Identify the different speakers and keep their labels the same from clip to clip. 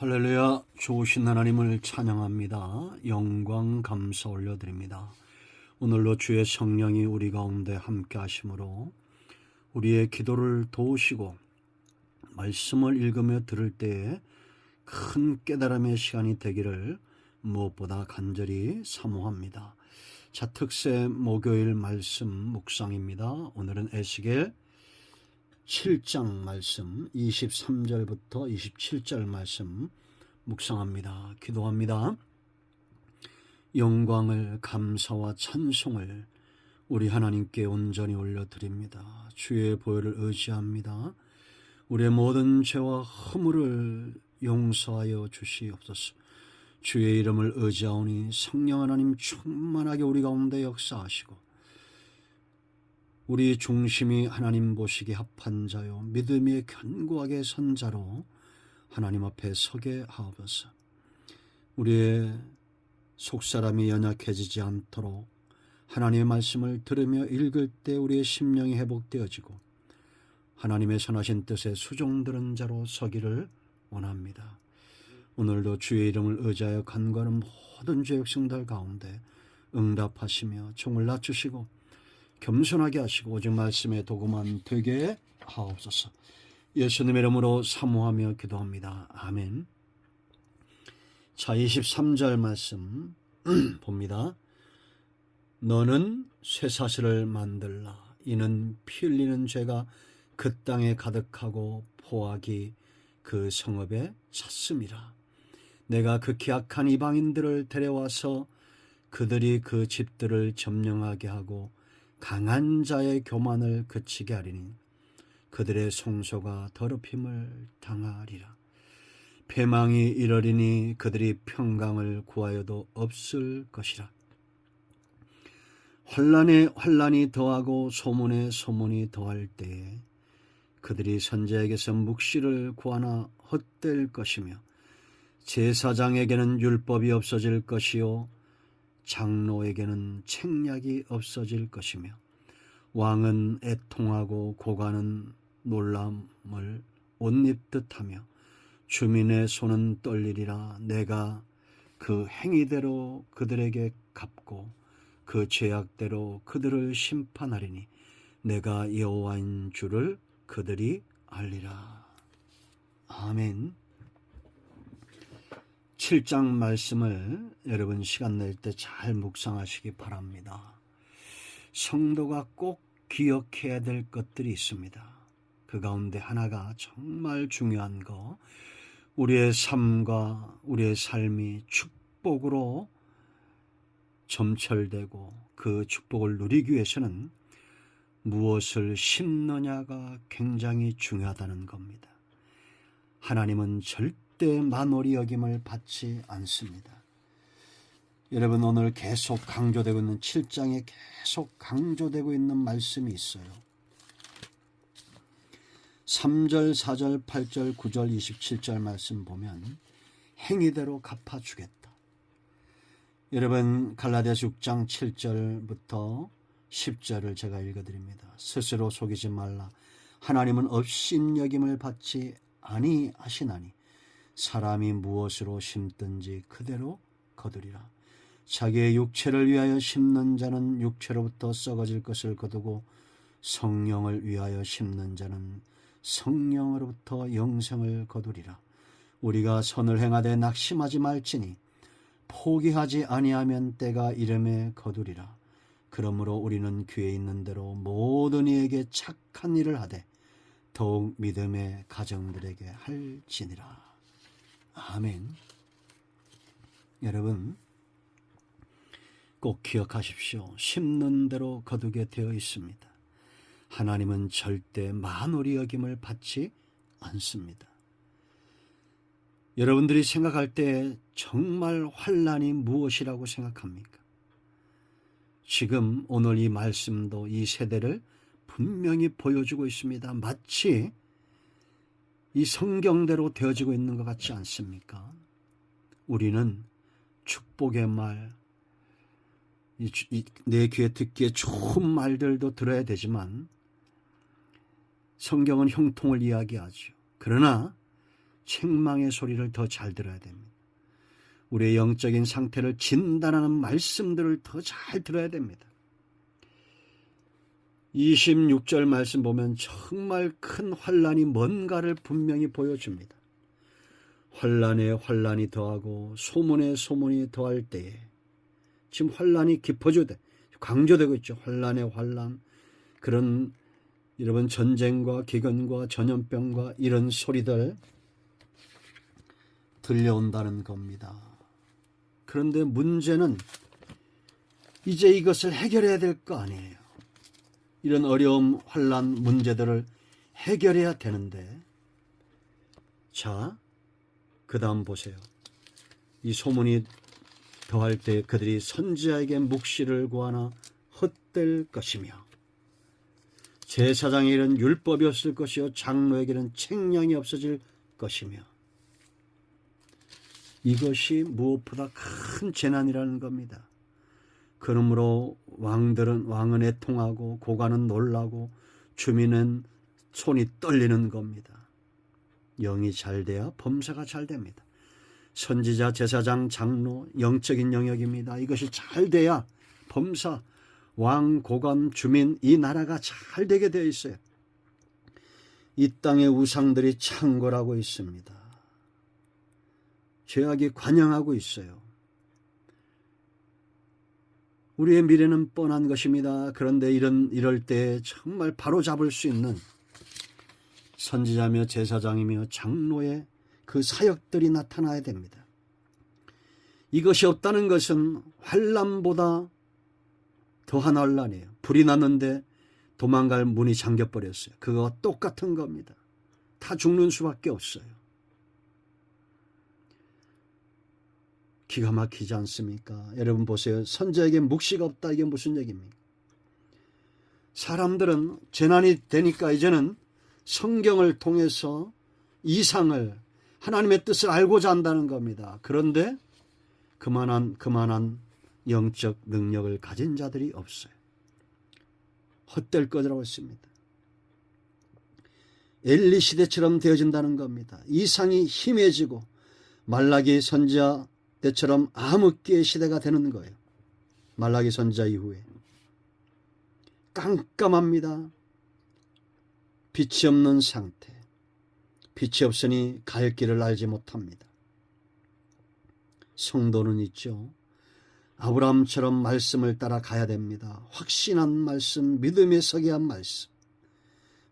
Speaker 1: 할렐루야. 좋으신 하나님을 찬양합니다. 영광 감사 올려드립니다. 오늘로 주의 성령이 우리 가운데 함께 하심으로 우리의 기도를 도우시고 말씀을 읽으며 들을 때에 큰 깨달음의 시간이 되기를 무엇보다 간절히 사모합니다. 자, 특세 목요일 말씀 묵상입니다. 오늘은 에스겔 7장 말씀 23절부터 27절 말씀 묵상합니다. 기도합니다. 영광을 감사와 찬송을 우리 하나님께 온전히 올려드립니다. 주의 보혈을 의지합니다. 우리의 모든 죄와 허물을 용서하여 주시옵소서. 주의 이름을 의지하오니 성령 하나님 충만하게 우리 가운데 역사하시고 우리 중심이 하나님 보시기 합한 자요 믿음이 견고하게 선 자로 하나님 앞에 서게 하옵소서. 우리의 속사람이 연약해지지 않도록 하나님의 말씀을 들으며 읽을 때 우리의 심령이 회복되어지고 하나님의 선하신 뜻에 수종드는 자로 서기를 원합니다. 오늘도 주의 이름을 의지하여 간구하는 모든 죄 백성들 가운데 응답하시며 종을 낮추시고 겸손하게 하시고 오직 말씀의 도구만 되게 하옵소서. 예수님의 이름으로 사모하며 기도합니다. 아멘. 자, 23절 말씀 봅니다. 너는 쇠사슬을 만들라. 이는 피 흘리는 죄가 그 땅에 가득하고 포악이 그 성읍에 찼음이라. 내가 극히 악한 이방인들을 데려와서 그들이 그 집들을 점령하게 하고 강한 자의 교만을 그치게 하리니 그들의 성소가 더럽힘을 당하리라. 패망이 이르리니 그들이 평강을 구하여도 없을 것이라. 환난에 환난이 더하고 소문에 소문이 더할 때에 그들이 선지자에게서 묵시를 구하나 헛될 것이며 제사장에게는 율법이 없어질 것이요 장로에게는 책략이 없어질 것이며 왕은 애통하고 고관은 놀람을 옷 입듯 하며 주민의 손은 떨리리라. 내가 그 행위대로 그들에게 갚고 그 죄악대로 그들을 심판하리니 내가 여호와인 줄을 그들이 알리라. 아멘. 7장 말씀을 여러분 시간 낼 때 잘 묵상하시기 바랍니다. 성도가 꼭 기억해야 될 것들이 있습니다. 그 가운데 하나가 정말 중요한 거, 우리의 삶과 우리의 삶이 축복으로 점철되고 그 축복을 누리기 위해서는 무엇을 심느냐가 굉장히 중요하다는 겁니다. 하나님은 절대 만홀히 여김을 받지 않습니다. 여러분, 오늘 계속 강조되고 있는 7장에 계속 강조되고 있는 말씀이 있어요. 3절, 4절, 8절, 9절, 27절 말씀 보면 행위대로 갚아주겠다. 여러분, 갈라디아서 6장 7절부터 10절을 제가 읽어드립니다. 스스로 속이지 말라. 하나님은 업신여김을 받지 아니하시나니 사람이 무엇으로 심든지 그대로 거두리라. 자기의 육체를 위하여 심는 자는 육체로부터 썩어질 것을 거두고 성령을 위하여 심는 자는 성령으로부터 영생을 거두리라. 우리가 선을 행하되 낙심하지 말지니 포기하지 아니하면 때가 이름에 거두리라. 그러므로 우리는 귀에 있는 대로 모든 이에게 착한 일을 하되 더욱 믿음의 가정들에게 할지니라. 아멘. 여러분, 꼭 기억하십시오. 심는 대로 거두게 되어 있습니다. 하나님은 절대 만홀히 여김을 받지 않습니다. 여러분들이 생각할 때 정말 환난이 무엇이라고 생각합니까? 지금 오늘 이 말씀도 이 세대를 분명히 보여주고 있습니다. 마치 이 성경대로 되어지고 있는 것 같지 않습니까? 우리는 축복의 말, 내 귀에 듣기에 좋은 말들도 들어야 되지만 성경은 형통을 이야기하죠. 그러나 책망의 소리를 더 잘 들어야 됩니다. 우리의 영적인 상태를 진단하는 말씀들을 더 잘 들어야 됩니다. 26절 말씀 보면 정말 큰 환난이 뭔가를 분명히 보여줍니다. 환난에 환난이 더하고 소문에 소문이 더할 때에 지금 환난이 깊어지고 강조되고 있죠. 환난에 환난, 그런 여러분 전쟁과 기근과 전염병과 이런 소리들 들려온다는 겁니다. 그런데 문제는 이제 이것을 해결해야 될 거 아니에요. 이런 어려움, 환난, 문제들을 해결해야 되는데, 자, 그 다음 보세요. 이 소문이 더할 때 그들이 선지자에게 묵시를 구하나 헛될 것이며, 제사장에게는 율법이 없을 것이요 장로에게는 책령이 없어질 것이며, 이것이 무엇보다 큰 재난이라는 겁니다. 그러므로 왕은 애통하고 고관은 놀라고 주민은 손이 떨리는 겁니다. 영이 잘 돼야 범사가 잘 됩니다. 선지자, 제사장, 장로, 영적인 영역입니다. 이것이 잘 돼야 범사, 왕, 고관, 주민, 이 나라가 잘 되게 되어 있어요. 이 땅의 우상들이 창궐하고 있습니다. 죄악이 관영하고 있어요. 우리의 미래는 뻔한 것입니다. 그런데 이럴 때 정말 바로잡을 수 있는 선지자며 제사장이며 장로의 그 사역들이 나타나야 됩니다. 이것이 없다는 것은 환난보다 더한 환난이에요. 불이 났는데 도망갈 문이 잠겨버렸어요. 그거와 똑같은 겁니다. 다 죽는 수밖에 없어요. 기가 막히지 않습니까? 여러분 보세요. 선지자에게 묵시가 없다. 이게 무슨 얘기입니까? 사람들은 재난이 되니까 이제는 성경을 통해서 이상을, 하나님의 뜻을 알고자 한다는 겁니다. 그런데 그만한 영적 능력을 가진 자들이 없어요. 헛될 거라고 했습니다. 엘리 시대처럼 되어진다는 겁니다. 이상이 힘해지고 말라기 선지자 때처럼 암흑기의 시대가 되는 거예요. 말라기 선지자 이후에 깜깜합니다. 빛이 없는 상태. 빛이 없으니 갈 길을 알지 못합니다. 성도는 있죠. 아브라함처럼 말씀을 따라 가야 됩니다. 확신한 말씀, 믿음에 서게 한 말씀.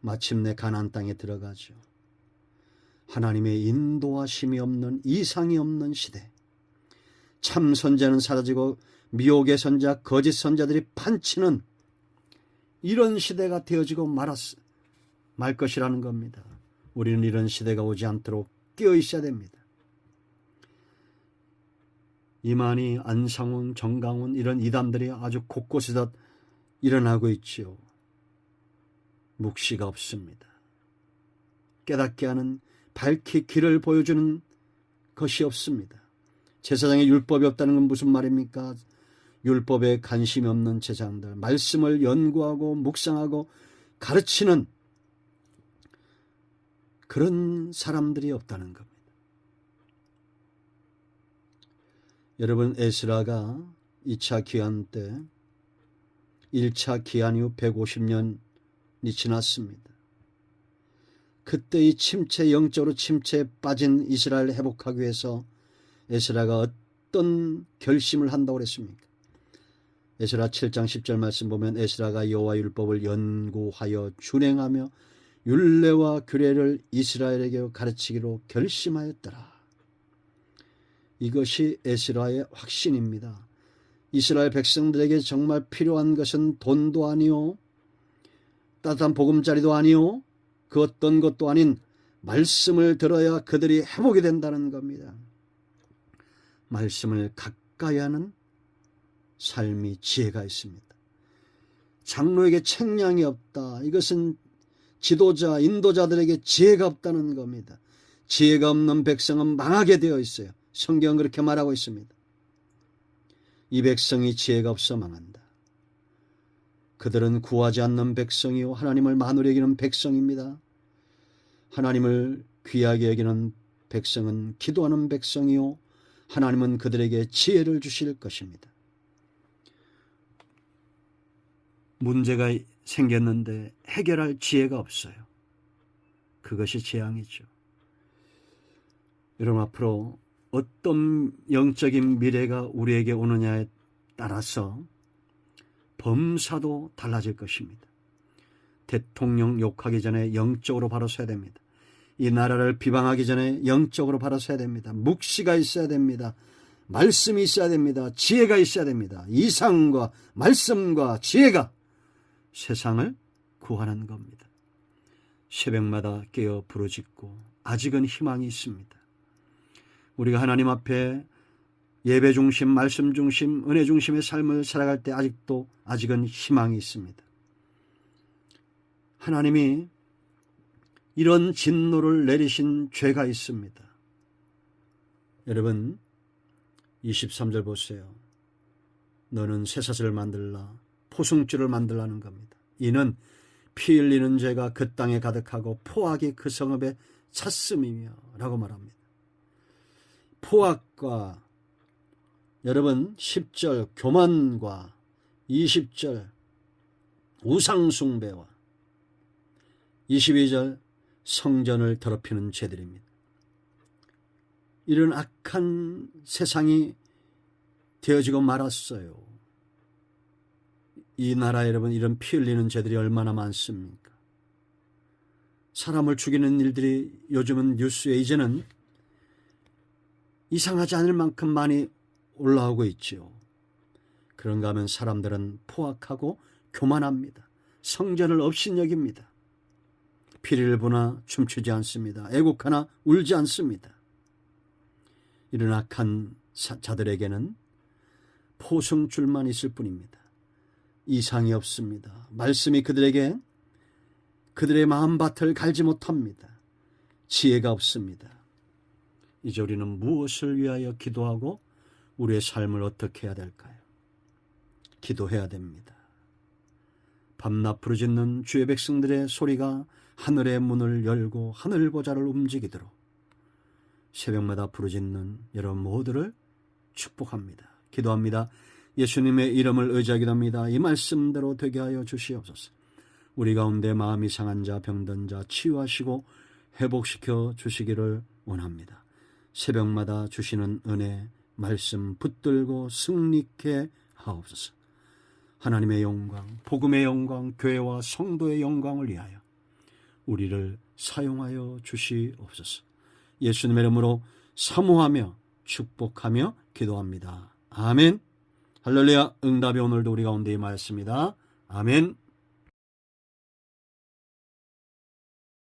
Speaker 1: 마침내 가나안 땅에 들어가죠. 하나님의 인도하심이 없는, 이상이 없는 시대. 참 선자는 사라지고 미혹의 선자, 거짓 선자들이 판치는 이런 시대가 되어지고 말 것이라는 겁니다. 우리는 이런 시대가 오지 않도록 깨어 있어야 됩니다. 이만희, 안상훈, 정강훈 이런 이단들이 아주 곳곳에서 일어나고 있지요. 묵시가 없습니다. 깨닫게 하는, 밝히 길을 보여주는 것이 없습니다. 제사장에 율법이 없다는 건 무슨 말입니까? 율법에 관심이 없는 제사장들, 말씀을 연구하고 묵상하고 가르치는 그런 사람들이 없다는 겁니다. 여러분, 에스라가 2차 기한 때 1차 기한 이후 150년이 지났습니다. 그때 이 영적으로 침체에 빠진 이스라엘을 회복하기 위해서 에스라가 어떤 결심을 한다고 그랬습니까? 에스라 7장 10절 말씀 보면 에스라가 여호와 율법을 연구하여 준행하며 율례와 규례를 이스라엘에게 가르치기로 결심하였더라. 이것이 에스라의 확신입니다. 이스라엘 백성들에게 정말 필요한 것은 돈도 아니요, 따뜻한 보금자리도 아니요, 그 어떤 것도 아닌 말씀을 들어야 그들이 회복이 된다는 겁니다. 말씀을 가까이 하는 삶이 지혜가 있습니다. 장로에게 책량이 없다. 이것은 지도자, 인도자들에게 지혜가 없다는 겁니다. 지혜가 없는 백성은 망하게 되어 있어요. 성경은 그렇게 말하고 있습니다. 이 백성이 지혜가 없어 망한다. 그들은 구하지 않는 백성이요 하나님을 만으로 여기는 백성입니다. 하나님을 귀하게 여기는 백성은 기도하는 백성이요 하나님은 그들에게 지혜를 주실 것입니다. 문제가 생겼는데 해결할 지혜가 없어요. 그것이 재앙이죠. 여러분, 앞으로 어떤 영적인 미래가 우리에게 오느냐에 따라서 범사도 달라질 것입니다. 대통령 욕하기 전에 영적으로 바로 서야 됩니다. 이 나라를 비방하기 전에 영적으로 바로 서야 됩니다. 묵시가 있어야 됩니다. 말씀이 있어야 됩니다. 지혜가 있어야 됩니다. 이상과 말씀과 지혜가 세상을 구하는 겁니다. 새벽마다 깨어 부르짖고 아직은 희망이 있습니다. 우리가 하나님 앞에 예배 중심, 말씀 중심, 은혜 중심의 삶을 살아갈 때 아직은 희망이 있습니다. 하나님이 이런 진노를 내리신 죄가 있습니다. 여러분 23절 보세요. 너는 쇠사슬을 만들라 포승줄을 만들라는 겁니다. 이는 피 흘리는 죄가 그 땅에 가득하고 포악이 그 성읍에 찼음이며 라고 말합니다. 포악과 여러분 10절 교만과 20절 우상숭배와 22절 성전을 더럽히는 죄들입니다. 이런 악한 세상이 되어지고 말았어요. 이 나라 여러분 이런 피 흘리는 죄들이 얼마나 많습니까? 사람을 죽이는 일들이 요즘은 뉴스에 이제는 이상하지 않을 만큼 많이 올라오고 있지요. 그런가 하면 사람들은 포악하고 교만합니다. 성전을 업신여깁니다. 피리를 보나 춤추지 않습니다. 애곡하나 울지 않습니다. 이런 악한 자들에게는 포승줄만 있을 뿐입니다. 이상이 없습니다. 말씀이 그들의 마음밭을 갈지 못합니다. 지혜가 없습니다. 이제 우리는 무엇을 위하여 기도하고 우리의 삶을 어떻게 해야 될까요? 기도해야 됩니다. 밤낮 부르짖는 주의 백성들의 소리가 하늘의 문을 열고 하늘 보좌를 움직이도록 새벽마다 부르짖는 여러분 모두를 축복합니다. 기도합니다. 예수님의 이름을 의지하기도 합니다. 이 말씀대로 되게 하여 주시옵소서. 우리 가운데 마음이 상한 자, 병든 자 치유하시고 회복시켜 주시기를 원합니다. 새벽마다 주시는 은혜, 말씀 붙들고 승리케 하옵소서. 하나님의 영광, 복음의 영광, 교회와 성도의 영광을 위하여 우리를 사용하여 주시옵소서. 예수님의 이름으로 사모하며 축복하며 기도합니다. 아멘. 할렐루야. 응답이 오늘도 우리 가운데 임하였습니다. 아멘.